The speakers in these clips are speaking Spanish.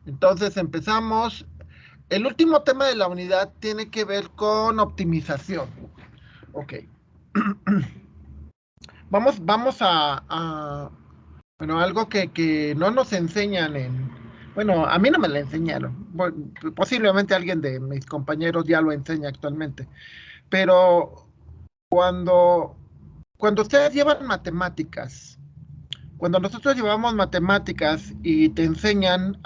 Entonces empezamos. El último tema de la unidad tiene que ver con optimización. Ok. Bueno, algo que no nos enseñan bueno, a mí no me lo enseñaron. Bueno, posiblemente alguien de mis compañeros ya lo enseña actualmente. Pero cuando, cuando ustedes llevan matemáticas, cuando nosotros llevamos matemáticas y te enseñan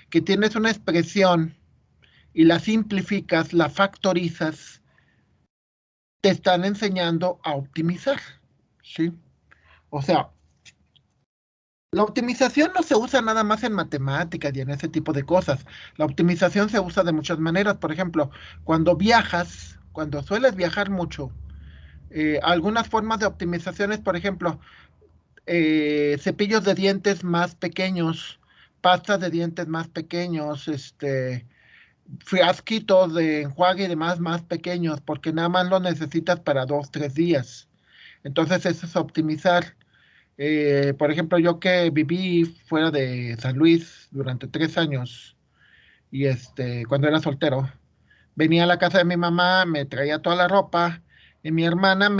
que tienes una expresión y la simplificas, la factorizas, te están enseñando a optimizar, ¿sí? O sea, la optimización no se usa nada más en matemáticas y en ese tipo de cosas. La optimización se usa de muchas maneras. Por ejemplo, cuando viajas, cuando sueles viajar mucho, algunas formas de optimización es, por ejemplo, cepillos de dientes más pequeños, pastas de dientes más pequeños, frasquitos de enjuague y demás más pequeños, porque nada más lo necesitas para 2, 3 días. Entonces eso es optimizar. Por ejemplo, yo que viví fuera de San Luis durante 3 años y cuando era soltero, venía a la casa de mi mamá, me traía toda la ropa y mi hermana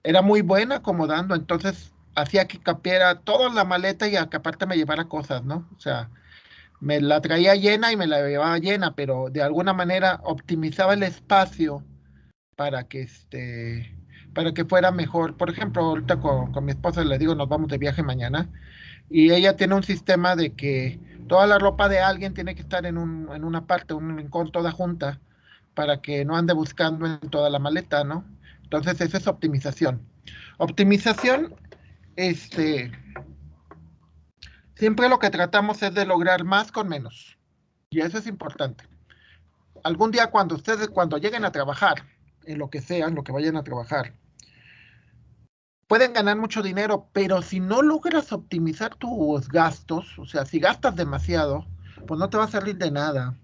era muy buena acomodando, entonces hacía que capiera toda la maleta y que aparte me llevara cosas, ¿no? O sea, me la traía llena y me la llevaba llena, pero de alguna manera optimizaba el espacio para que para que fuera mejor. Por ejemplo, ahorita con mi esposa le digo, nos vamos de viaje mañana, y ella tiene un sistema de que toda la ropa de alguien tiene que estar en una parte, un rincón toda junta, para que no ande buscando en toda la maleta, ¿no? Entonces, esa es optimización. Optimización, este, siempre lo que tratamos es de lograr más con menos. Y eso es importante. Algún día cuando lleguen a trabajar, en lo que sea, en lo que vayan a trabajar, pueden ganar mucho dinero, pero si no logras optimizar tus gastos, o sea, si gastas demasiado, pues no te va a salir de nada.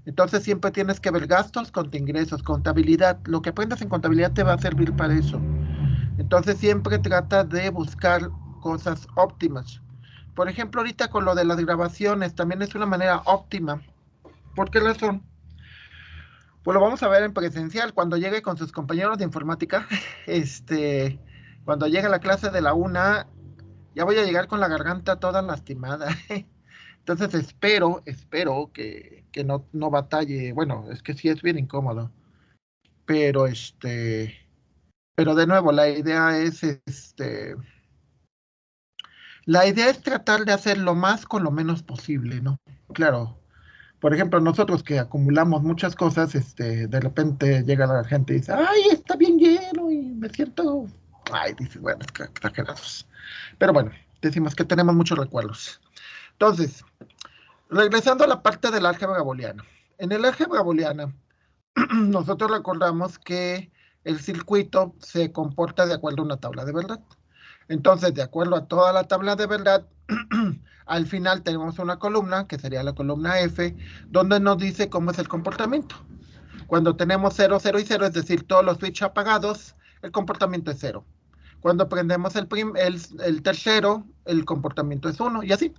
Entonces siempre tienes que ver gastos contra ingresos, contabilidad. Lo que aprendas en contabilidad te va a servir para eso. Entonces siempre trata de buscar cosas óptimas. Por ejemplo, ahorita con lo de las grabaciones, también es una manera óptima. ¿Por qué razón? Pues lo vamos a ver en presencial cuando llegue con sus compañeros de informática. Cuando llegue a la clase de la una, ya voy a llegar con la garganta toda lastimada. Entonces espero que no batalle. Bueno, es que sí es bien incómodo. Pero pero de nuevo, la idea es tratar de hacer lo más con lo menos posible, ¿no? Claro. Por ejemplo, nosotros que acumulamos muchas cosas, de repente llega la gente y dice, ay, está bien lleno y me siento, ay, dice, bueno, es que exagerados. Pero bueno, decimos que tenemos muchos recuerdos. Entonces, regresando a la parte del álgebra booleana. En el álgebra booleana, nosotros recordamos que el circuito se comporta de acuerdo a una tabla de verdad. Entonces, de acuerdo a toda la tabla de verdad, al final tenemos una columna, que sería la columna F, donde nos dice cómo es el comportamiento. Cuando tenemos 0, 0 y 0, es decir, todos los switches apagados, el comportamiento es 0. Cuando prendemos el tercero, el comportamiento es 1, y así.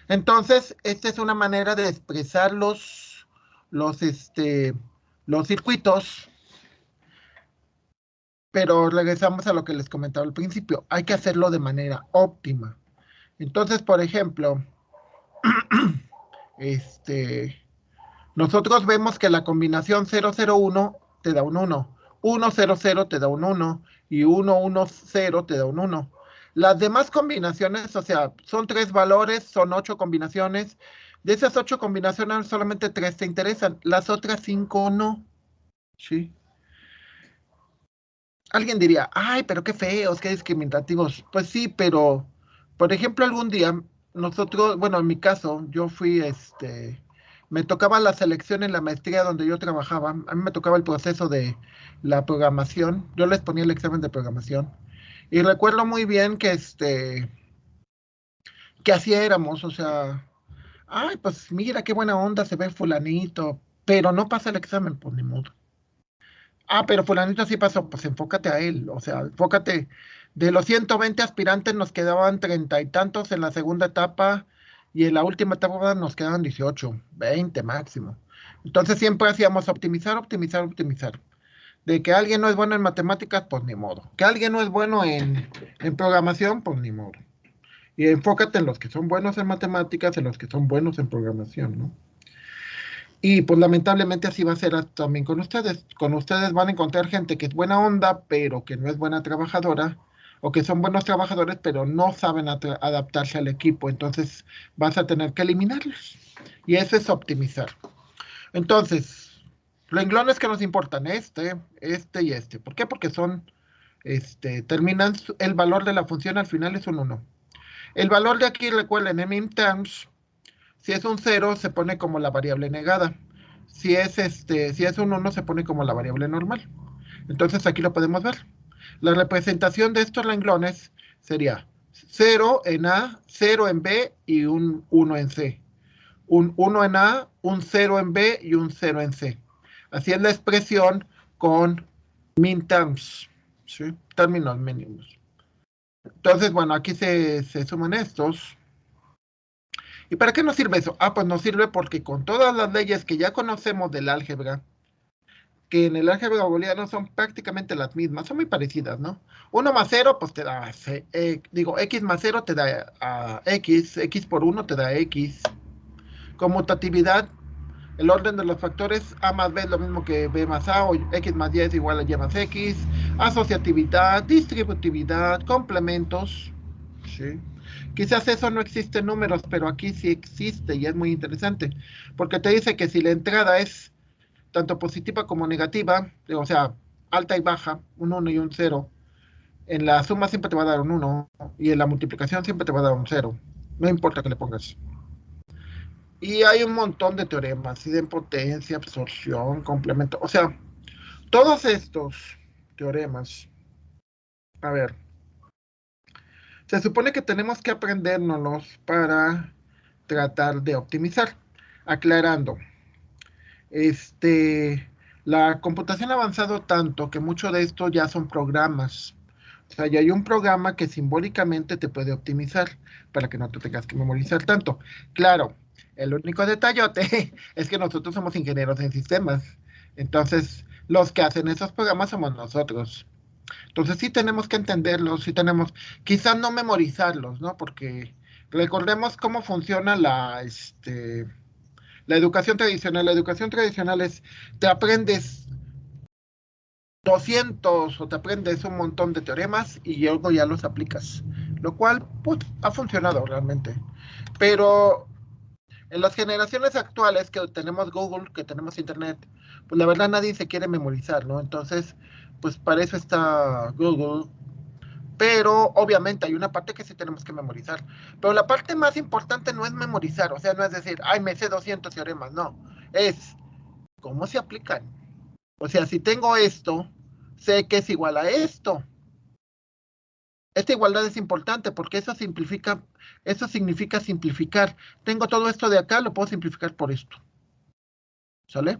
Entonces, esta es una manera de expresar los, este, los circuitos, pero regresamos a lo que les comentaba al principio. Hay que hacerlo de manera óptima. Entonces, por ejemplo, este, nosotros vemos que la combinación 0, 0, 1 te da un 1, 1, 0, 0 te da un 1 y 1, 1, 0 te da un 1. Las demás combinaciones, o sea, son 3 valores, son 8 combinaciones. De esas 8 combinaciones, solamente 3 te interesan, las otras 5 no. ¿Sí? Alguien diría, ay, pero qué feos, qué discriminativos. Pues sí, pero, por ejemplo, algún día nosotros, bueno, en mi caso, yo fui, me tocaba la selección en la maestría donde yo trabajaba. A mí me tocaba el proceso de la programación. Yo les ponía el examen de programación. Y recuerdo muy bien que así éramos, o sea, ay, pues mira qué buena onda se ve fulanito, pero no pasa el examen, pues ni modo. Ah, pero fulanito sí pasó, pues enfócate a él, o sea, enfócate. De los 120 aspirantes nos quedaban 30 y tantos en la segunda etapa y en la última etapa nos quedaban 18, 20 máximo. Entonces siempre hacíamos optimizar, optimizar, optimizar. De que alguien no es bueno en matemáticas, pues ni modo. Que alguien no es bueno en programación, pues ni modo. Y enfócate en los que son buenos en matemáticas, en los que son buenos en programación, ¿no? Y pues lamentablemente así va a ser también con ustedes. Con ustedes van a encontrar gente que es buena onda, pero que no es buena trabajadora, o que son buenos trabajadores, pero no saben adaptarse al equipo. Entonces vas a tener que eliminarlos. Y eso es optimizar. Entonces, renglones que nos importan, este y este. ¿Por qué? Porque son, terminan, el valor de la función al final es un 1. El valor de aquí, recuerden, en minterms, si es un 0, se pone como la variable negada. Si es un 1, se pone como la variable normal. Entonces aquí lo podemos ver. La representación de estos renglones sería 0 en A, 0 en B y un 1 en C. Un 1 en A, un 0 en B y un 0 en C. Así es la expresión con minterms, ¿sí? Términos mínimos. Entonces, bueno, aquí se suman estos. ¿Y para qué nos sirve eso? Ah, pues nos sirve porque con todas las leyes que ya conocemos del álgebra, que en el álgebra booleano son prácticamente las mismas, son muy parecidas, ¿no? Uno más cero, pues te da, X más cero te da X, X por uno te da X. Conmutatividad, el orden de los factores, A más B es lo mismo que B más A, o X más Y es igual a Y más X. Asociatividad, distributividad, complementos, ¿sí? Quizás eso no existe en números, pero aquí sí existe y es muy interesante, porque te dice que si la entrada es tanto positiva como negativa, o sea, alta y baja, un 1 y un 0, en la suma siempre te va a dar un 1 y en la multiplicación siempre te va a dar un 0. No importa que le pongas. Y hay un montón de teoremas, idempotencia, absorción, complemento. O sea, todos estos teoremas, a ver, se supone que tenemos que aprendérnoslos para tratar de optimizar. Aclarando, la computación ha avanzado tanto que mucho de esto ya son programas. O sea, ya hay un programa que simbólicamente te puede optimizar para que no te tengas que memorizar tanto. Claro, el único detallote es que nosotros somos ingenieros en sistemas. Entonces, los que hacen esos programas somos nosotros. Entonces, sí tenemos que entenderlos, sí tenemos, quizás no memorizarlos, ¿no? Porque recordemos cómo funciona la educación tradicional. La educación tradicional es, te aprendes 200 o te aprendes un montón de teoremas y luego ya los aplicas, lo cual pues, ha funcionado realmente. Pero en las generaciones actuales que tenemos Google, que tenemos Internet, pues la verdad nadie se quiere memorizar, ¿no? Entonces, pues para eso está Google. Pero obviamente hay una parte que sí tenemos que memorizar. Pero la parte más importante no es memorizar, o sea, no es decir, ay, me sé 200 teoremas, no. Es cómo se aplican. O sea, si tengo esto, sé que es igual a esto. Esta igualdad es importante porque eso significa simplificar. Tengo todo esto de acá, lo puedo simplificar por esto. ¿Sale?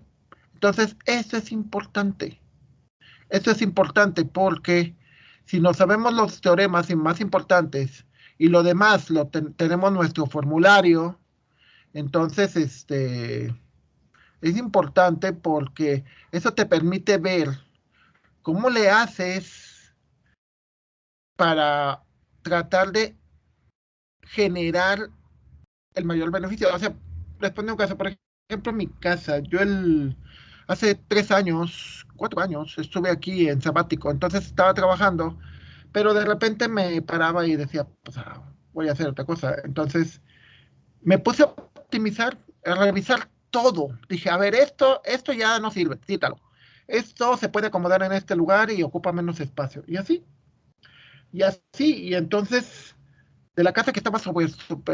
Entonces, eso es importante. Esto es importante porque si no sabemos los teoremas más importantes y lo demás tenemos nuestro formulario, entonces es importante porque eso te permite ver cómo le haces para tratar de generar el mayor beneficio. O sea, les pongo un caso, por ejemplo, en mi casa, hace 3 años, 4 años, estuve aquí en sabático, entonces estaba trabajando, pero de repente me paraba y decía, pues voy a hacer otra cosa. Entonces me puse a optimizar, a revisar todo. Dije, a ver, esto ya no sirve, quítalo. Esto se puede acomodar en este lugar y ocupa menos espacio. Y entonces de la casa que estaba súper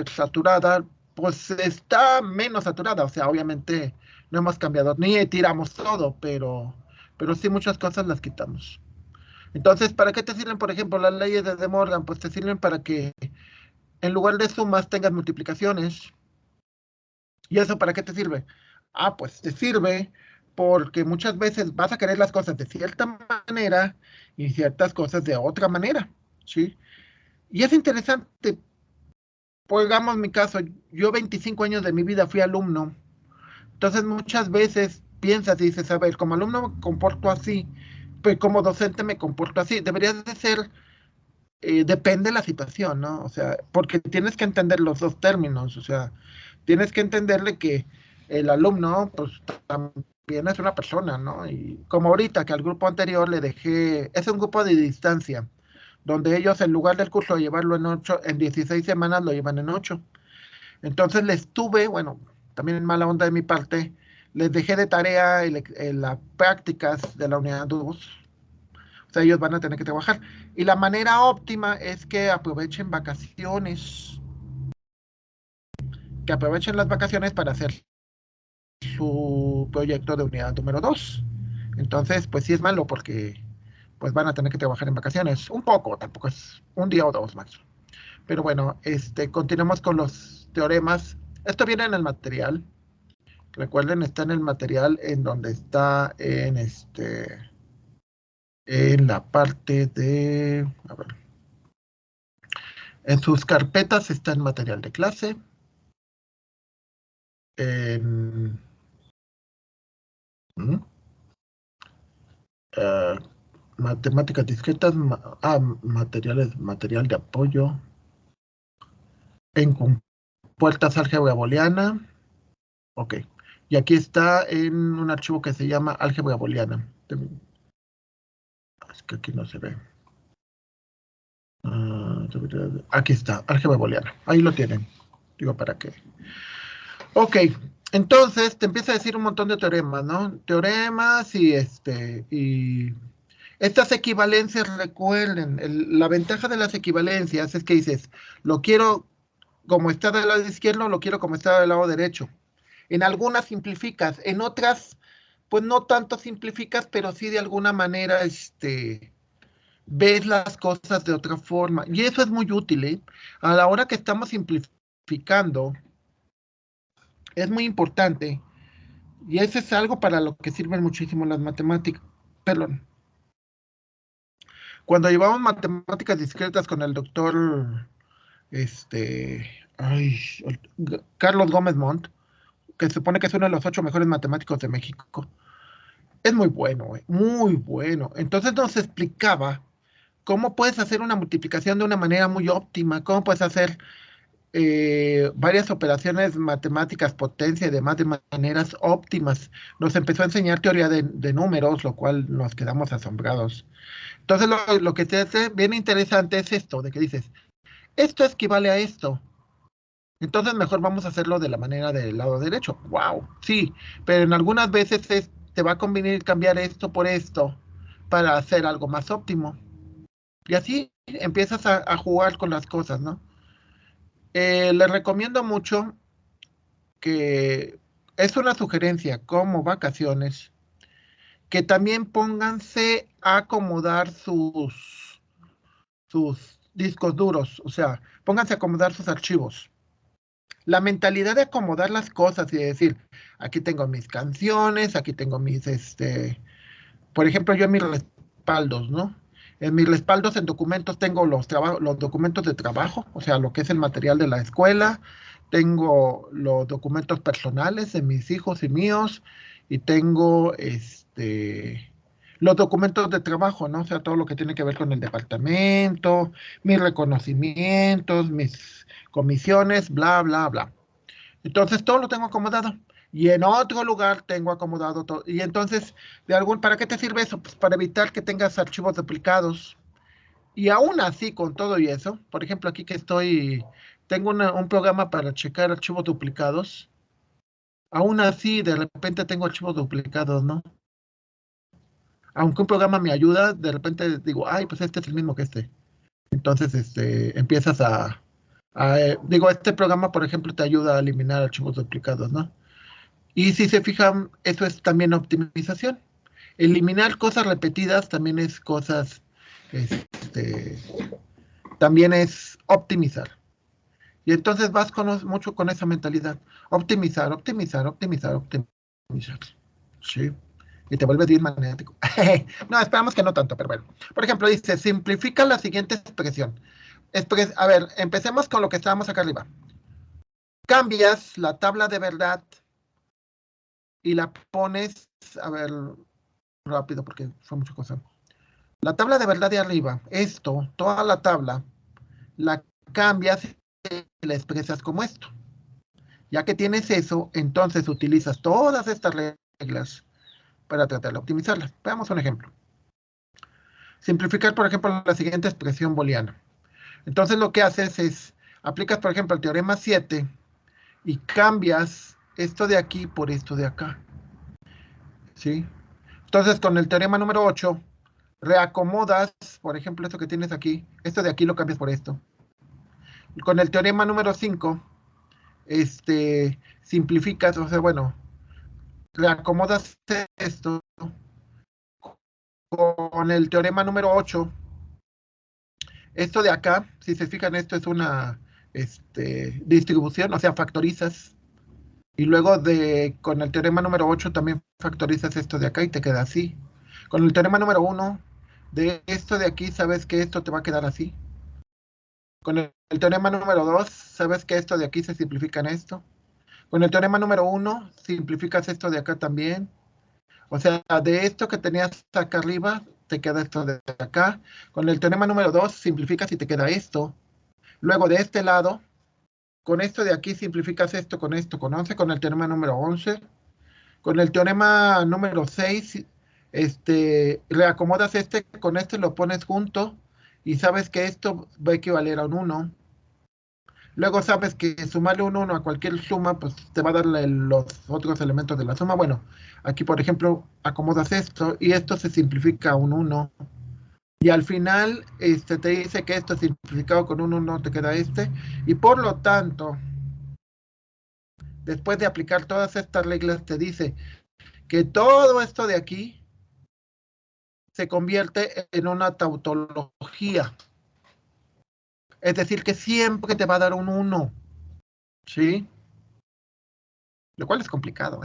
saturada, pues está menos saturada. O sea, obviamente no hemos cambiado ni tiramos todo, pero sí muchas cosas las quitamos. Entonces, ¿para qué te sirven, por ejemplo, las leyes de De Morgan? Pues te sirven para que en lugar de sumas tengas multiplicaciones. ¿Y eso para qué te sirve? Ah, pues te sirve porque muchas veces vas a querer las cosas de cierta manera y ciertas cosas de otra manera, ¿sí? Y es interesante Pongamos mi caso, yo 25 años de mi vida fui alumno, entonces muchas veces piensas y dices, a ver, como alumno me comporto así, pues como docente me comporto así, deberías de ser, depende de la situación, ¿no? O sea, porque tienes que entender los dos términos, o sea, tienes que entenderle que el alumno, pues también es una persona, ¿no? Y como ahorita que al grupo anterior le dejé, es un grupo de distancia, donde ellos en lugar del curso de llevarlo en 8, en 16 semanas lo llevan en 8. Entonces les tuve, bueno, también en mala onda de mi parte, les dejé de tarea las prácticas de la unidad 2. O sea, ellos van a tener que trabajar. Y la manera óptima es que aprovechen las vacaciones para hacer su proyecto de unidad número 2. Entonces, pues sí es malo porque pues van a tener que trabajar en vacaciones. Un poco, tampoco es un día o dos más. Pero bueno, continuemos con los teoremas. Esto viene en el material. Recuerden, está en el material en donde está en la parte de, a ver, en sus carpetas está el material de clase, en mm, eh, matemáticas discretas, material de apoyo, en compuertas álgebra booleana, ok. Y aquí está en un archivo que se llama álgebra booleana. Es que aquí no se ve. Ah, aquí está, álgebra booleana. Ahí lo tienen. Digo, ¿para qué? Ok, entonces te empieza a decir un montón de teoremas, ¿no? Teoremas y estas equivalencias, recuerden, la ventaja de las equivalencias es que dices, lo quiero como está del lado izquierdo, lo quiero como está del lado derecho. En algunas simplificas, en otras, pues no tanto simplificas, pero sí de alguna manera, ves las cosas de otra forma. Y eso es muy útil, ¿eh? A la hora que estamos simplificando, es muy importante. Y eso es algo para lo que sirven muchísimo las matemáticas. Perdón. Cuando llevamos matemáticas discretas con el doctor, ay, Carlos Gómez Montt, que se supone que es uno de los 8 mejores matemáticos de México, es muy bueno, muy bueno. Entonces nos explicaba cómo puedes hacer una multiplicación de una manera muy óptima, cómo puedes hacer varias operaciones matemáticas, potencia y demás de maneras óptimas. Nos empezó a enseñar teoría de números, lo cual nos quedamos asombrados. Entonces, lo que te hace bien interesante es esto, de que dices, esto equivale a esto. Entonces, mejor vamos a hacerlo de la manera del lado derecho. ¡Wow! Sí, pero en algunas veces te va a convenir cambiar esto por esto para hacer algo más óptimo. Y así empiezas a jugar con las cosas, ¿no? Les recomiendo mucho que es una sugerencia como vacaciones, que también pónganse a acomodar sus discos duros, o sea, pónganse a acomodar sus archivos. La mentalidad de acomodar las cosas y de decir, aquí tengo mis canciones, aquí tengo por ejemplo, yo en mis respaldos, ¿no? En mis respaldos en documentos tengo los documentos de trabajo, o sea, lo que es el material de la escuela, tengo los documentos personales de mis hijos y míos, y tengo los documentos de trabajo, ¿no? O sea, todo lo que tiene que ver con el departamento, mis reconocimientos, mis comisiones, bla, bla, bla. Entonces todo lo tengo acomodado. Y en otro lugar tengo acomodado todo. Y entonces, ¿para qué te sirve eso? Pues para evitar que tengas archivos duplicados. Y aún así, con todo y eso, por ejemplo, aquí que tengo un programa para checar archivos duplicados. Aún así, de repente tengo archivos duplicados, ¿no? Aunque un programa me ayuda, de repente digo, ay, pues este es el mismo que este. Entonces, empiezas digo, este programa, por ejemplo, te ayuda a eliminar archivos duplicados, ¿no? Y si se fijan, eso es también optimización. Eliminar cosas repetidas este, también es optimizar. Y entonces vas mucho con esa mentalidad. Optimizar, optimizar, optimizar, optimizar. Sí. Y te vuelves bien magnético. No, esperamos que no tanto, pero bueno. Por ejemplo, dice, simplifica la siguiente expresión. A ver, empecemos con lo que estábamos acá arriba. Cambias la tabla de verdad y la pones, a ver, rápido porque fue mucha cosa. La tabla de verdad de arriba, toda la tabla, la cambias y la expresas como esto. Ya que tienes eso, entonces utilizas todas estas reglas para tratar de optimizarlas. Veamos un ejemplo. Simplificar, por ejemplo, la siguiente expresión booleana. Entonces lo que haces es, aplicas, por ejemplo, el teorema 7 y cambias esto de aquí por esto de acá. ¿Sí? Entonces, con el teorema número 8, reacomodas, por ejemplo, esto que tienes aquí, esto de aquí lo cambias por esto. Con el teorema número 5, simplificas, o sea, bueno, reacomodas esto. Con el teorema número 8, esto de acá, si se fijan, esto es una distribución, o sea, factorizas. Y luego con el teorema número 8 también factorizas esto de acá y te queda así. Con el teorema número 1, de esto de aquí, sabes que esto te va a quedar así. Con el teorema número 2, sabes que esto de aquí se simplifica en esto. Con el teorema número 1, simplificas esto de acá también. O sea, de esto que tenías acá arriba, te queda esto de acá. Con el teorema número 2, simplificas y te queda esto. Luego de este lado, con esto de aquí, simplificas esto, con 11, con el teorema número 11. Con el teorema número 6, reacomodas con este, lo pones junto y sabes que esto va a equivaler a un 1. Luego sabes que sumarle un 1 a cualquier suma, pues te va a dar los otros elementos de la suma. Bueno, aquí por ejemplo, acomodas esto y esto se simplifica a un 1. Y al final te dice que esto simplificado con un 1 te queda este. Y por lo tanto, después de aplicar todas estas reglas, te dice que todo esto de aquí se convierte en una tautología. Es decir, que siempre te va a dar un 1. ¿Sí? Lo cual es complicado.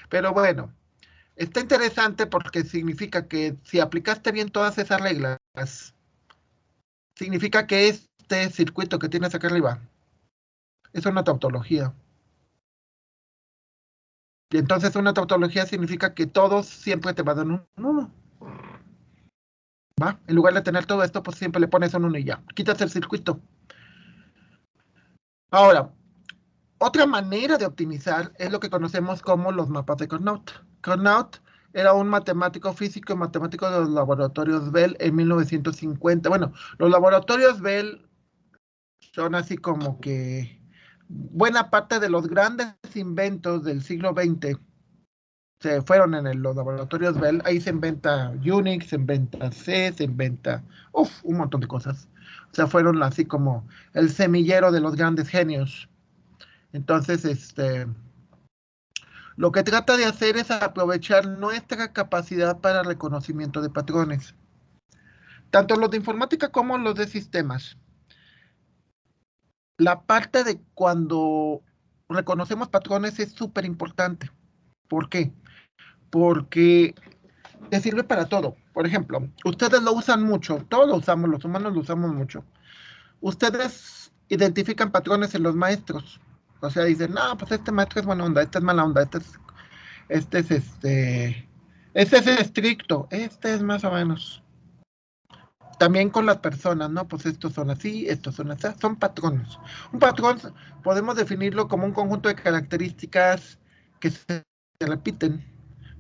Pero bueno, está interesante porque significa que si aplicaste bien todas esas reglas, significa que este circuito que tienes acá arriba es una tautología. Y entonces una tautología significa que todos siempre te va a dar un 1. ¿Va? En lugar de tener todo esto, pues siempre le pones un 1 y ya. Quitas el circuito. Ahora, otra manera de optimizar es lo que conocemos como los mapas de Carnot. Carnot era un matemático físico y matemático de los laboratorios Bell en 1950. Bueno, los laboratorios Bell son así como que buena parte de los grandes inventos del siglo XX se fueron en los laboratorios Bell. Ahí se inventa Unix, se inventa C, se inventa un montón de cosas. O sea, fueron así como el semillero de los grandes genios. Entonces, lo que trata de hacer es aprovechar nuestra capacidad para reconocimiento de patrones, tanto los de informática como los de sistemas. La parte de cuando reconocemos patrones es súper importante. ¿Por qué? Porque te sirve para todo. Por ejemplo, ustedes lo usan mucho, todos lo usamos, los humanos lo usamos mucho. Ustedes identifican patrones en los maestros. O sea, dicen, no, pues este maestro es buena onda, este es mala onda, este es este es estricto, este es más o menos. También con las personas, ¿no? Pues estos son así, estos son así, son patrones. Un patrón podemos definirlo como un conjunto de características que se repiten,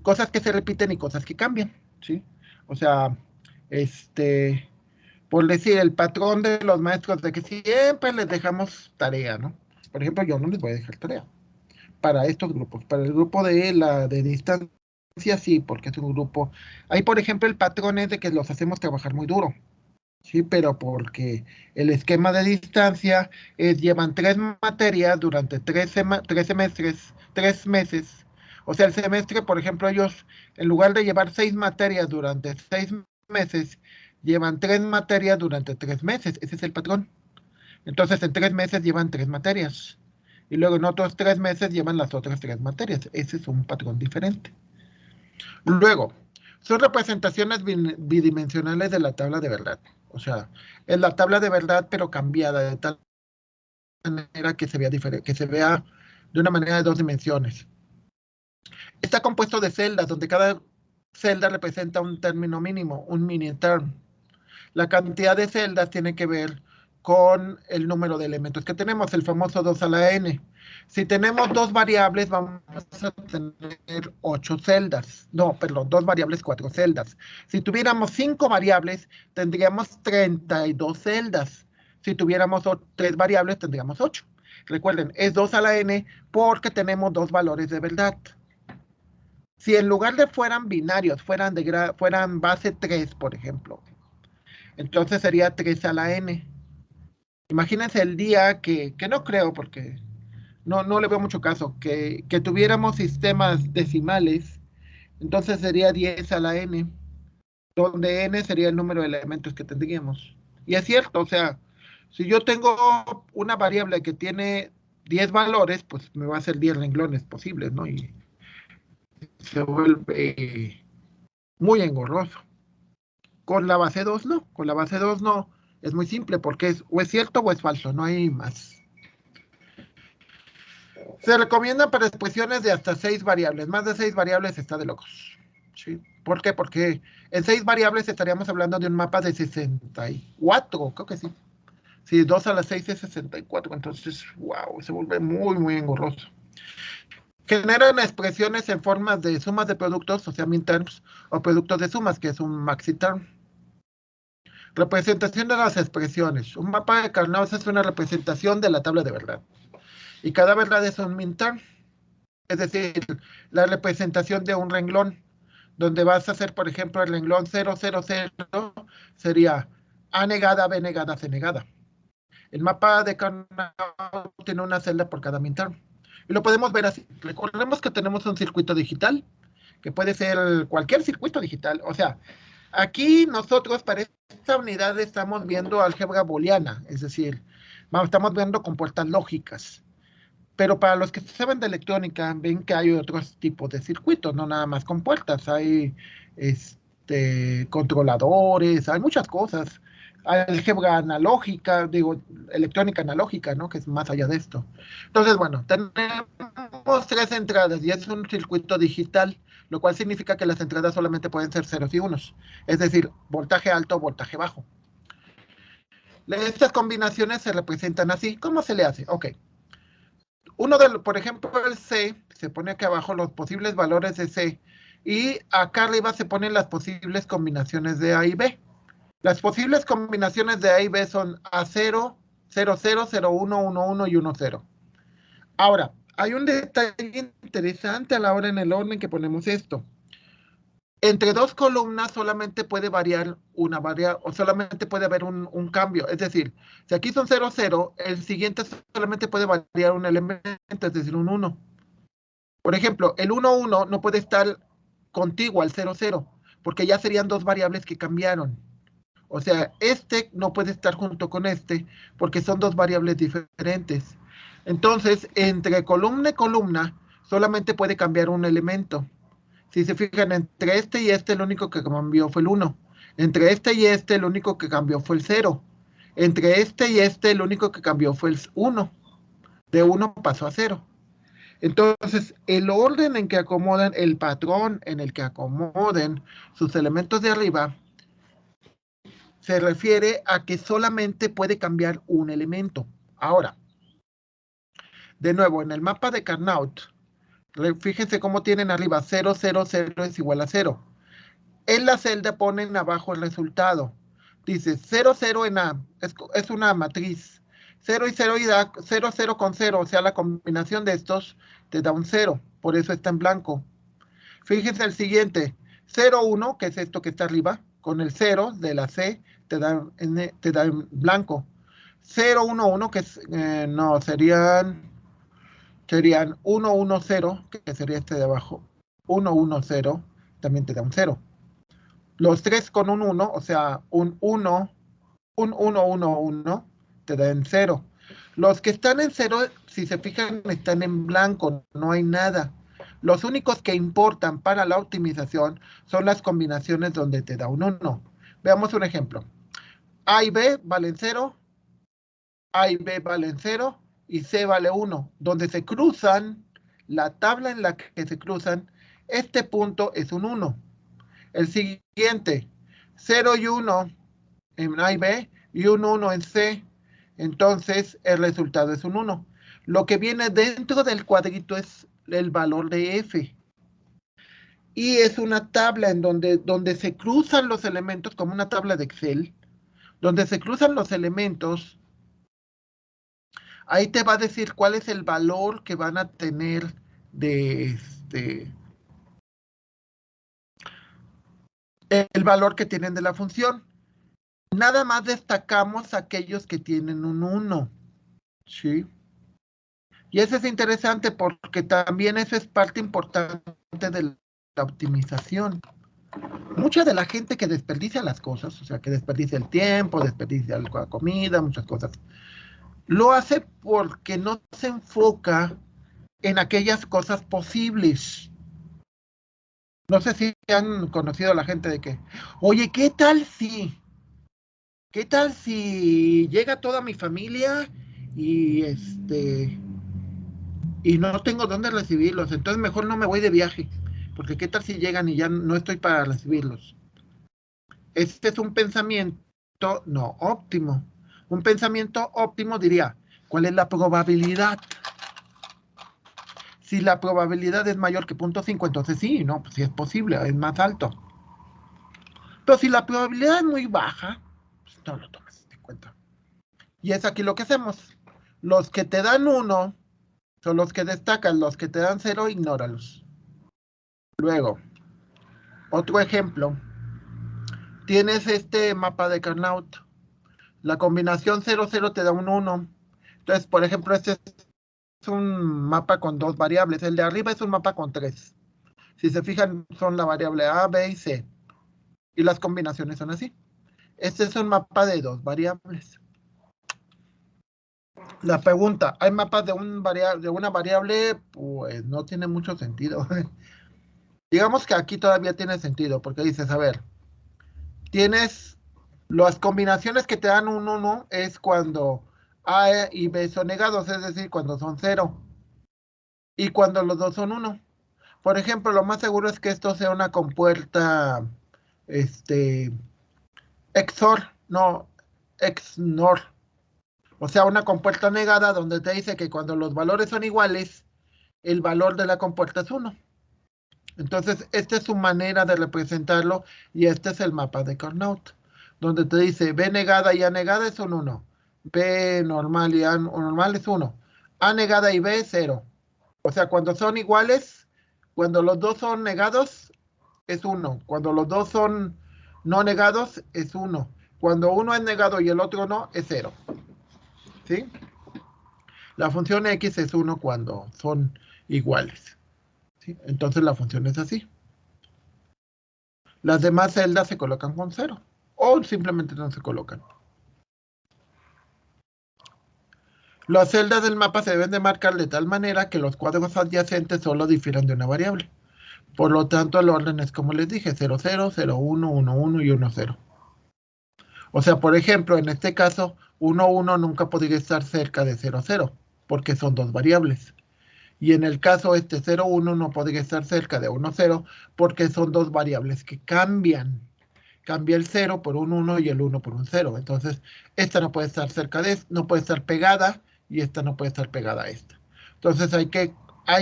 cosas que se repiten y cosas que cambian, ¿sí? O sea, por decir, el patrón de los maestros de que siempre les dejamos tarea, ¿no? Por ejemplo, yo no les voy a dejar tarea para estos grupos. Para el grupo de distancia, sí, porque es un grupo. Ahí, por ejemplo, el patrón es de que los hacemos trabajar muy duro, sí, pero porque el esquema de distancia es llevan 3 materias durante 3 semestres, 3 meses. O sea, el semestre, por ejemplo, ellos, en lugar de llevar 6 materias durante 6 meses, llevan 3 materias durante 3 meses. Ese es el patrón. Entonces, en 3 meses llevan 3 materias. Y luego en otros 3 meses llevan las otras 3 materias. Ese es un patrón diferente. Luego, son representaciones bidimensionales de la tabla de verdad. O sea, es la tabla de verdad, pero cambiada de tal manera que se vea diferente, que se vea de una manera de dos dimensiones. Está compuesto de celdas, donde cada celda representa un término mínimo, un mini-term. La cantidad de celdas tiene que ver con el número de elementos que tenemos, el famoso 2 a la n. Si tenemos dos variables, vamos a tener 8 celdas. No, perdón, dos variables, 4 celdas. Si tuviéramos 5 variables, tendríamos 32 celdas. Si tuviéramos 3 variables, tendríamos 8. Recuerden, es 2 a la n porque tenemos dos valores de verdad. Si en lugar de fueran binarios, fueran base 3, por ejemplo, entonces sería 3 a la n. Imagínense el día que no creo, porque no le veo mucho caso, que tuviéramos sistemas decimales, entonces sería 10 a la n, donde n sería el número de elementos que tendríamos. Y es cierto, o sea, si yo tengo una variable que tiene 10 valores, pues me va a hacer 10 renglones posibles, ¿no? Y se vuelve muy engorroso. Con la base 2 no, con la base 2 no. Es muy simple porque o es cierto o es falso, no hay más. Se recomienda para expresiones de hasta 6 variables. Más de 6 variables está de locos. ¿Sí? ¿Por qué? Porque en 6 variables estaríamos hablando de un mapa de 64, creo que sí. Si 2 a la 6 es 64, entonces, wow, se vuelve muy, muy engorroso. Generan expresiones en formas de sumas de productos, o sea, minterms, o productos de sumas, que es un maxiterm. Representación de las expresiones. Un mapa de Carnot es una representación de la tabla de verdad. Y cada verdad es un minterm. Es decir, la representación de un renglón, donde vas a hacer, por ejemplo, el renglón 000, sería A negada, B negada, C negada. El mapa de Carnot tiene una celda por cada minterm. Y lo podemos ver así. Recordemos que tenemos un circuito digital, que puede ser cualquier circuito digital. O sea, aquí nosotros para esta unidad estamos viendo álgebra booleana, es decir, estamos viendo compuertas lógicas. Pero para los que saben de electrónica, ven que hay otros tipos de circuitos, no nada más compuertas. Hay controladores, hay muchas cosas. Álgebra analógica, digo, electrónica analógica, ¿no? Que es más allá de esto. Entonces, bueno, tenemos 3 entradas y es un circuito digital, lo cual significa que las entradas solamente pueden ser ceros y unos. Es decir, voltaje alto, voltaje bajo. Estas combinaciones se representan así. ¿Cómo se le hace? Ok. Por ejemplo, el C, se pone aquí abajo los posibles valores de C, y acá arriba se ponen las posibles combinaciones de A y B. Las posibles combinaciones de A y B son A0, 00, 01, 11 y 10. Ahora, hay un detalle interesante a la hora en el orden que ponemos esto. Entre dos columnas solamente puede variar o solamente puede haber un cambio. Es decir, si aquí son 0, 0, el siguiente solamente puede variar un elemento, es decir, un 1. Por ejemplo, el 1, 1 no puede estar contiguo al 0, 0, porque ya serían dos variables que cambiaron. O sea, este no puede estar junto con este, porque son dos variables diferentes. Entonces, entre columna y columna, solamente puede cambiar un elemento. Si se fijan, entre este y este, el único que cambió fue el 1. Entre este y este, el único que cambió fue el 0. Entre este y este, el único que cambió fue el 1. De 1 pasó a 0. Entonces, el orden en que acomodan, el patrón en el que acomoden sus elementos de arriba, se refiere a que solamente puede cambiar un elemento. Ahora, de nuevo, en el mapa de Carnot, fíjense cómo tienen arriba 0, 0, 0 es igual a 0. En la celda ponen abajo el resultado. Dice 0, 0 en A, es una matriz. 0 y 0 y da 0, 0 con 0, o sea, la combinación de estos te da un 0, por eso está en blanco. Fíjense el siguiente, 0, 1, que es esto que está arriba, con el 0 de la C te da en blanco. 0, 1, 1, que es, no, serían 1, 1, 0, que sería este de abajo. 1, 1, 0, también te da un 0. Los tres con un 1, o sea, un 1, 1, 1, te dan 0. Los que están en 0, si se fijan, están en blanco, no hay nada. Los únicos que importan para la optimización son las combinaciones donde te da un 1. Veamos un ejemplo. A y B valen 0, A y B valen 0 y C vale 1. Donde se cruzan, la tabla en la que se cruzan, este punto es un 1. El siguiente, 0 y 1 en A y B y un 1 en C. Entonces, el resultado es un 1. Lo que viene dentro del cuadrito es el valor de F. Y es una tabla en donde se cruzan los elementos, como una tabla de Excel, donde se cruzan los elementos. Ahí te va a decir cuál es el valor que van a tener de el valor que tienen de la función. Nada más destacamos aquellos que tienen un 1. ¿Sí? Y eso es interesante porque también eso es parte importante de la optimización. Mucha de la gente que desperdicia las cosas, o sea, que desperdicia el tiempo, desperdicia la comida, muchas cosas, lo hace porque no se enfoca en aquellas cosas posibles. No sé si han conocido a la gente de que, oye, qué tal si llega toda mi familia y y no tengo dónde recibirlos, entonces mejor no me voy de viaje, porque qué tal si llegan y ya no estoy para recibirlos. Este es un pensamiento no óptimo. Un pensamiento óptimo diría, ¿cuál es la probabilidad? Si la probabilidad es mayor que 0.5, entonces sí, no, pues sí es posible, es más alto. Pero si la probabilidad es muy baja, pues no lo tomes en cuenta. Y es aquí lo que hacemos. Los que te dan 1 son los que destacan, los que te dan 0, ignóralos. Luego, otro ejemplo. Tienes este mapa de Carnot. La combinación 0,0 te da un 1. Entonces, por ejemplo, este es un mapa con 2 variables. El de arriba es un mapa con 3. Si se fijan, son la variable A, B y C. Y las combinaciones son así. Este es un mapa de 2 variables. La pregunta, ¿hay mapas de una variable? Pues no tiene mucho sentido. Digamos que aquí todavía tiene sentido, porque dices, a ver, tienes las combinaciones que te dan un 1 es cuando A y B son negados, es decir, cuando son 0. Y cuando los dos son 1. Por ejemplo, lo más seguro es que esto sea una compuerta este, XOR, no, XNOR. O sea, una compuerta negada donde te dice que cuando los valores son iguales, el valor de la compuerta es 1. Entonces, esta es su manera de representarlo y este es el mapa de Carnot, donde te dice B negada y A negada es un 1. B normal y A normal es 1. A negada y B es 0. O sea, cuando son iguales, cuando los dos son negados, es 1. Cuando los dos son no negados, es 1. Cuando uno es negado y el otro no, es 0. ¿Sí? La función x es 1 cuando son iguales. ¿Sí? Entonces la función es así. Las demás celdas se colocan con 0. O simplemente no se colocan. Las celdas del mapa se deben de marcar de tal manera que los cuadros adyacentes solo difieran de una variable. Por lo tanto, el orden es como les dije, 0, 0, 0, 1, 1, 1 y 1, 0. O sea, por ejemplo, en este caso, 1, 1 nunca podría estar cerca de 0, 0, porque son dos variables. Y en el caso 0, 1 no podría estar cerca de 1, 0, porque son dos variables que cambian. Cambia el 0 por un 1 y el 1 por un 0. Entonces, esta no puede estar cerca de esta, no puede estar pegada, y esta no puede estar pegada a esta. Entonces, hay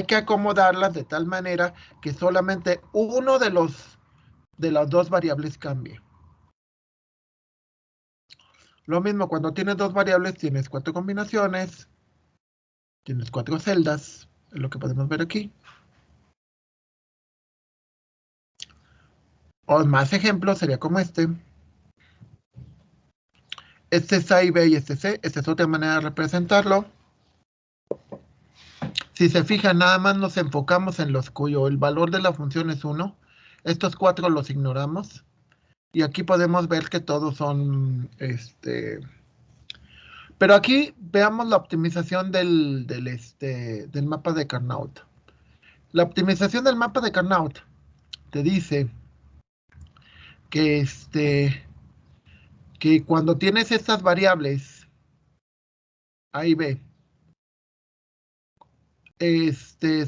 que acomodarlas de tal manera que solamente uno de las dos variables cambie. Lo mismo, cuando tienes dos variables, tienes 4 combinaciones, tienes 4 celdas, es lo que podemos ver aquí. O más ejemplos sería como este. Este es A y B y este es C. Esta es otra manera de representarlo. Si se fijan, nada más nos enfocamos en los cuyo el valor de la función es 1. Estos 4 los ignoramos. Y aquí podemos ver que todos son Pero aquí veamos la optimización del mapa de Carnot. La optimización del mapa de Carnot te dice que que cuando tienes estas variables, A y B, este,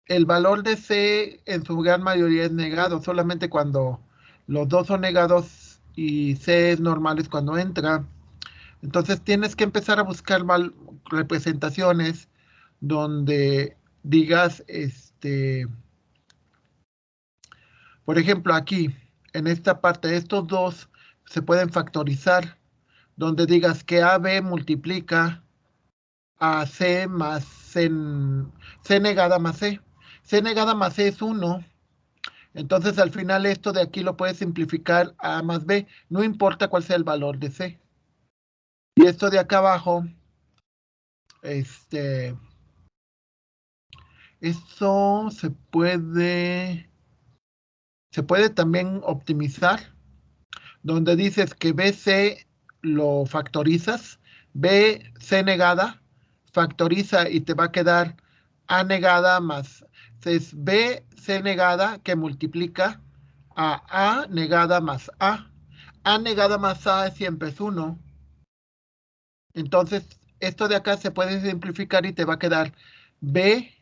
el valor de C en su gran mayoría es negado, solamente cuando los dos son negados y C es normal es cuando entra. Entonces tienes que empezar a buscar representaciones donde digas, por ejemplo, aquí, en esta parte, estos dos se pueden factorizar, donde digas que AB multiplica a C más C negada más C. C negada más C es 1. Entonces, al final, esto de aquí lo puedes simplificar a más B, no importa cuál sea el valor de C. Y esto de acá abajo, eso se puede también optimizar, donde dices que BC lo factorizas, BC negada, factoriza y te va a quedar A negada más, es BC negada que multiplica a A negada más A. A negada más A siempre es 1. Entonces, esto de acá se puede simplificar y te va a quedar B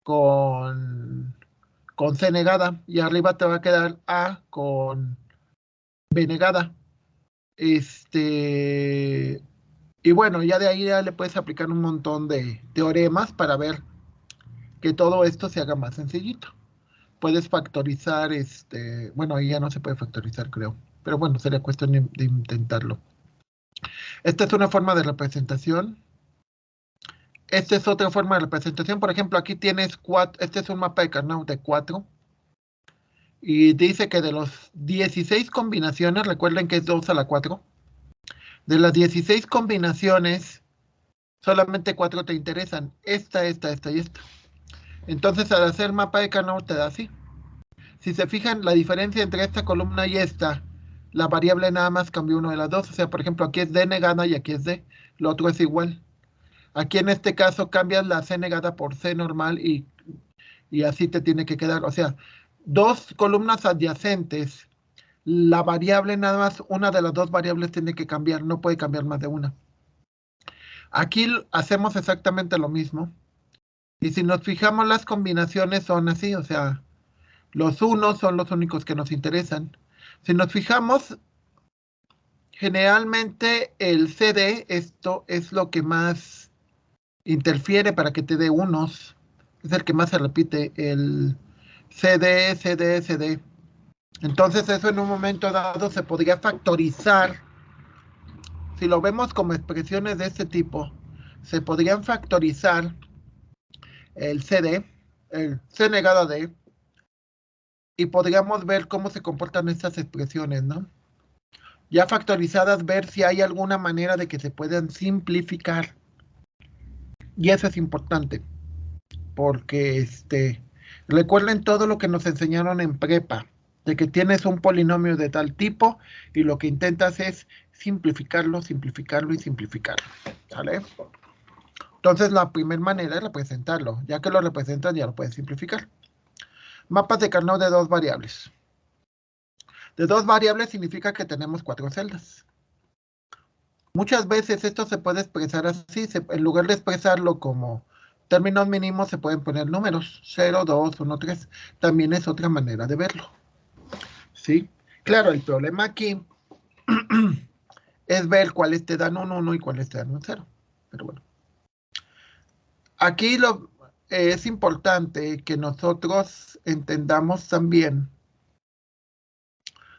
con, con C negada. Y arriba te va a quedar A con B negada. Y bueno, ya de ahí ya le puedes aplicar un montón de teoremas para ver que todo esto se haga más sencillito. Puedes factorizar, bueno, ahí ya no se puede factorizar, creo. Pero bueno, sería cuestión de intentarlo. Esta es una forma de representación. Esta es otra forma de representación. Por ejemplo, aquí tienes 4. Este es un mapa de Carnot de 4. Y dice que de los 16 combinaciones, recuerden que es 2 a la 4. De las 16 combinaciones, solamente 4 te interesan. Esta y esta. Entonces, al hacer mapa de Carnot te da así. Si se fijan, la diferencia entre esta columna y esta, la variable nada más cambió uno de las dos. O sea, por ejemplo, aquí es D negada y aquí es D. Lo otro es igual. Aquí en este caso cambias la C negada por C normal y así te tiene que quedar. O sea, dos columnas adyacentes. La variable nada más, una de las dos variables tiene que cambiar. No puede cambiar más de una. Aquí hacemos exactamente lo mismo. Y si nos fijamos, las combinaciones son así. O sea, los unos son los únicos que nos interesan. Si nos fijamos, generalmente el CD, esto es lo que más interfiere para que te dé unos. Es el que más se repite, el CD, CD, CD. Entonces eso en un momento dado se podría factorizar. Si lo vemos como expresiones de este tipo, se podrían factorizar el CD, el C negado a D, y podríamos ver cómo se comportan estas expresiones, ¿no? Ya factorizadas, ver si hay alguna manera de que se puedan simplificar. Y eso es importante, porque recuerden todo lo que nos enseñaron en prepa, de que tienes un polinomio de tal tipo y lo que intentas es simplificarlo, simplificarlo y simplificarlo. ¿Sale? Entonces la primera manera es representarlo. Ya que lo representas, ya lo puedes simplificar. Mapas de Carnot de dos variables. De dos variables significa que tenemos 4 celdas. Muchas veces esto se puede expresar así, en lugar de expresarlo como términos mínimos, se pueden poner números, 0, 2, 1, 3. También es otra manera de verlo. ¿Sí? Claro, el problema aquí es ver cuáles te dan un 1 y cuáles te dan un 0. Pero bueno. Aquí es importante que nosotros entendamos también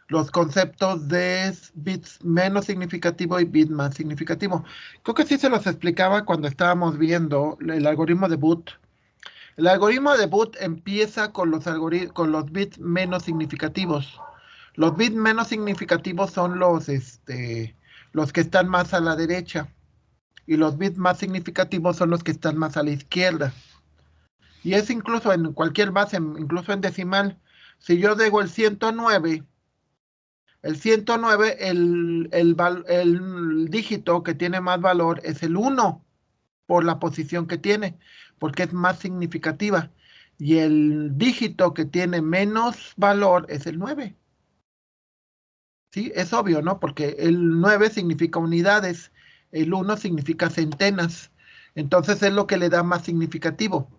los conceptos de bits menos significativo y bit más significativo. Creo que sí se los explicaba cuando estábamos viendo el algoritmo de Booth. El algoritmo de Booth empieza con los bits menos significativos. Los bits menos significativos son los que están más a la derecha y los bits más significativos son los que están más a la izquierda. Y es incluso en cualquier base, incluso en decimal. Si yo digo el 109, el dígito que tiene más valor es el 1 por la posición que tiene, porque es más significativa. Y el dígito que tiene menos valor es el 9. ¿Sí? Es obvio, ¿no? Porque el 9 significa unidades, el 1 significa centenas. Entonces es lo que le da más significativo.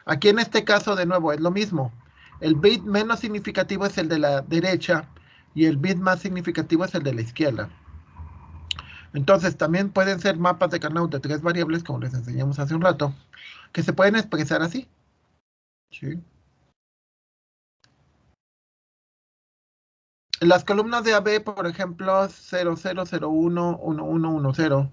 Aquí en este caso, de nuevo, es lo mismo. El bit menos significativo es el de la derecha y el bit más significativo es el de la izquierda. Entonces también pueden ser mapas de Carnot de tres variables, como les enseñamos hace un rato, que se pueden expresar así. ¿Sí? Las columnas de AB, por ejemplo, 0001, 1110.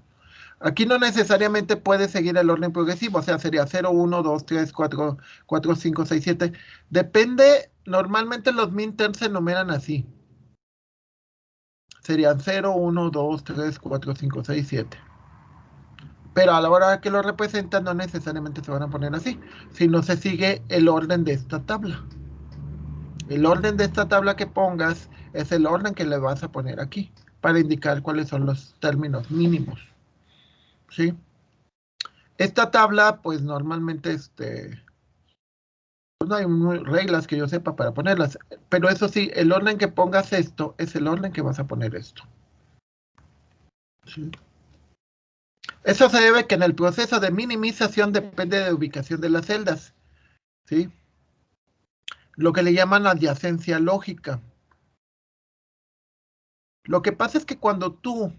Aquí no necesariamente puede seguir el orden progresivo, o sea, sería 0, 1, 2, 3, 4, 4, 5, 6, 7. Depende, normalmente los minterms se enumeran así. Serían 0, 1, 2, 3, 4, 5, 6, 7. Pero a la hora que lo representan no necesariamente se van a poner así, sino se sigue el orden de esta tabla. El orden de esta tabla que pongas es el orden que le vas a poner aquí, para indicar cuáles son los términos mínimos. ¿Sí? Esta tabla, pues normalmente pues no hay reglas que yo sepa para ponerlas, pero eso sí, el orden que pongas esto es el orden que vas a poner esto. ¿Sí? Eso se debe que en el proceso de minimización depende de la ubicación de las celdas. ¿Sí? Lo que le llaman adyacencia lógica. Lo que pasa es que cuando tú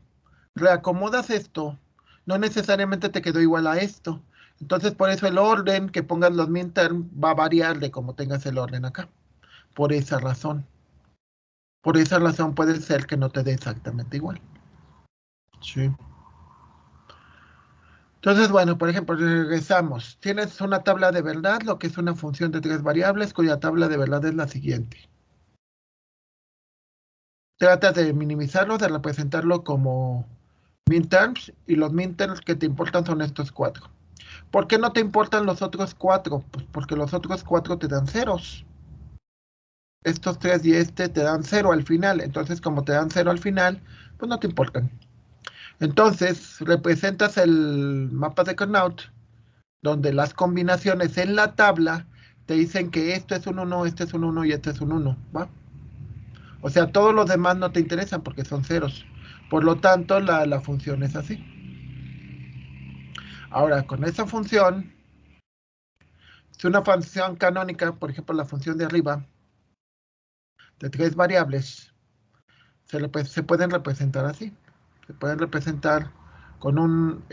reacomodas esto, no necesariamente te quedó igual a esto. Entonces, por eso el orden que pongas los midterm va a variar de cómo tengas el orden acá. Por esa razón. Por esa razón puede ser que no te dé exactamente igual. Sí. Entonces, bueno, por ejemplo, regresamos. Tienes una tabla de verdad, lo que es una función de tres variables, cuya tabla de verdad es la siguiente. Trata de minimizarlo, de representarlo como minterms, y los minterms que te importan son estos cuatro. ¿Por qué no te importan los otros cuatro? Pues porque los otros cuatro te dan ceros. Estos tres y este te dan cero al final. Entonces, como te dan cero al final, pues no te importan. Entonces, representas el mapa de Carnot, donde las combinaciones en la tabla te dicen que esto es un 1, este es un 1 y este es un 1, ¿va? O sea, todos los demás no te interesan porque son ceros. Por lo tanto, la función es así. Ahora, con esa función, si una función canónica, por ejemplo, la función de arriba, de tres variables, se pueden representar así. Se pueden representar con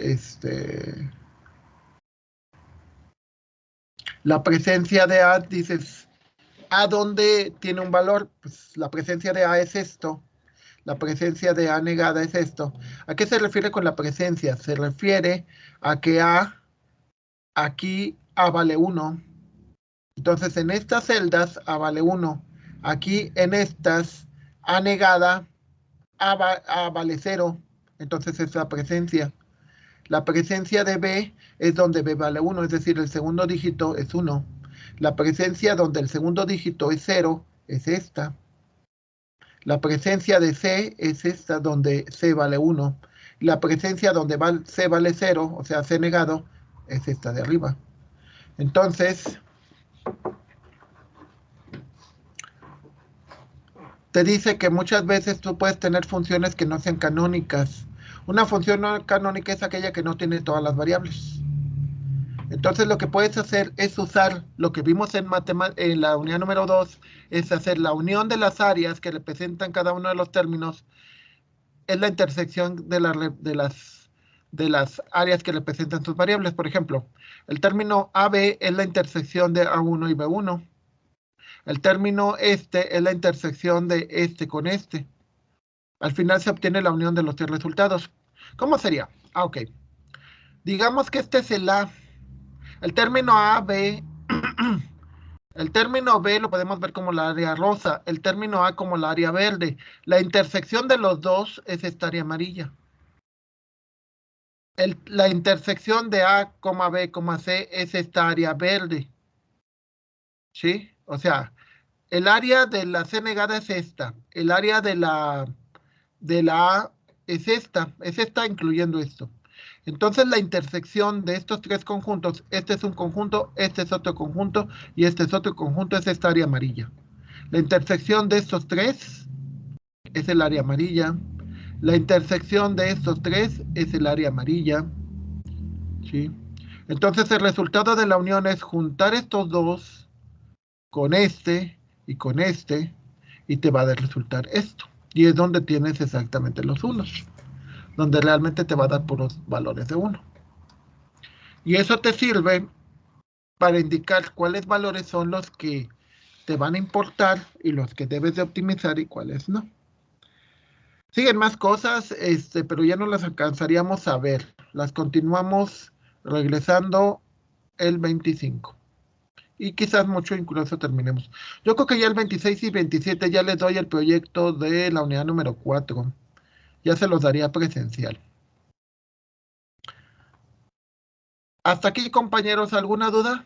la presencia de A, dices, ¿A dónde tiene un valor? Pues la presencia de A es esto. La presencia de A negada es esto. ¿A qué se refiere con la presencia? Se refiere a que A, aquí A vale 1. Entonces, en estas celdas A vale 1. Aquí en estas A negada, A vale 0. Entonces es la presencia. La presencia de B es donde B vale 1, es decir, el segundo dígito es 1. La presencia donde el segundo dígito es 0 es esta. La presencia de C es esta, donde C vale 1. La presencia donde C vale 0, o sea, C negado, es esta de arriba. Entonces, te dice que muchas veces tú puedes tener funciones que no sean canónicas. Una función no canónica es aquella que no tiene todas las variables. Entonces lo que puedes hacer es usar lo que vimos en la unidad número 2, es hacer la unión de las áreas que representan cada uno de los términos, es la intersección de las áreas que representan sus variables. Por ejemplo, el término AB es la intersección de A1 y B1. El término este es la intersección de este con este. Al final se obtiene la unión de los tres resultados. ¿Cómo sería? Ok. Digamos que este es el A. El término AB, el término B lo podemos ver como la área rosa, el término A como la área verde. La intersección de los dos es esta área amarilla. La intersección de A, B, C es esta área verde. ¿Sí? O sea, el área de la C negada es esta. El área de la A es esta incluyendo esto. Entonces la intersección de estos tres conjuntos, este es un conjunto, este es otro conjunto y este es otro conjunto, es esta área amarilla. La intersección de estos tres es el área amarilla. La intersección de estos tres es el área amarilla. ¿Sí? Entonces el resultado de la unión es juntar estos dos con este y con este y te va a resultar esto. Y es donde tienes exactamente los unos, donde realmente te va a dar puros valores de uno. Y eso te sirve para indicar cuáles valores son los que te van a importar y los que debes de optimizar y cuáles no. Siguen más cosas, pero ya no las alcanzaríamos a ver. Las continuamos regresando el 25. Y quizás mucho incluso terminemos. Yo creo que ya el 26 y 27 ya les doy el proyecto de la unidad número 4. Ya se los daría presencial. Hasta aquí, compañeros, ¿alguna duda?